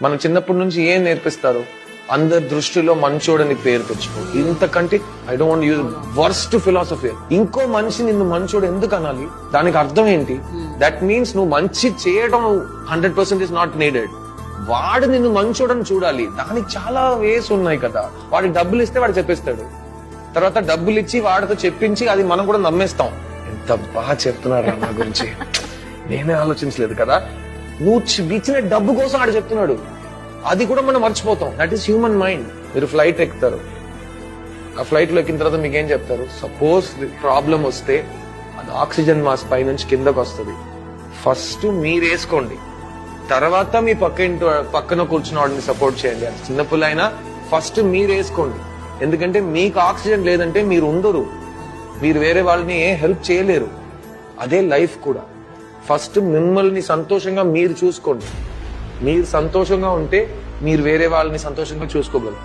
మన చిన్నప్పటి నుంచి ఏం నేర్పిస్తారు? అందరి దృష్టిలో మంచోడని పేరు తెచ్చుకో. ఇంతకంటే I don't want use worst philosophy. ఇంకో మనిషి నిన్ను మంచోడు ఎందుకు అనాలి? దానికి అర్థం ఏంటి? దట్ మీన్స్ నువ్వు మంచి చేయడం 100% ఇస్ నాట్ నీడెడ్. వాడు నిన్ను మంచోడని చూడాలి. దానికి చాలా వేస్ ఉన్నాయి కదా. వాడికి డబ్బులు ఇస్తే వాడు చెప్పేస్తాడు. తర్వాత డబ్బులు ఇచ్చి వాడితో చెప్పించి అది మనం కూడా నమ్మేస్తాం. ఎంత బాగా చెప్తున్నారా నా గురించి, నేనే ఆలోచించలేదు కదా. నువ్వు ఇచ్చిన డబ్బు కోసం ఆడు చెప్తున్నాడు, అది కూడా మనం మర్చిపోతాం. That is human mind. మీరు ఫ్లైట్ ఎక్కుతారు, ఆ ఫ్లైట్ లో ఎక్కిన తర్వాత మీకేం చెప్తారు? సపోజ్ ప్రాబ్లం వస్తే అది ఆక్సిజన్ మాస్క్ పై నుంచి కిందకు వస్తుంది. ఫస్ట్ మీరు వేసుకోండి, తర్వాత మీ పక్కన కూర్చున్న వాడిని సపోర్ట్ చేయండి. అది చిన్నపిల్ల అయినా ఫస్ట్ మీరు వేసుకోండి. ఎందుకంటే మీకు ఆక్సిజన్ లేదంటే మీరు ఉండరు, మీరు వేరే వాళ్ళని హెల్ప్ చేయలేరు. అదే లైఫ్ కూడా. ఫస్ట్ మిమ్మల్ని సంతోషంగా మీరు చూసుకోండి. మీరు సంతోషంగా ఉంటే మీరు వేరే వాళ్ళని సంతోషంగా చూసుకోగలరు.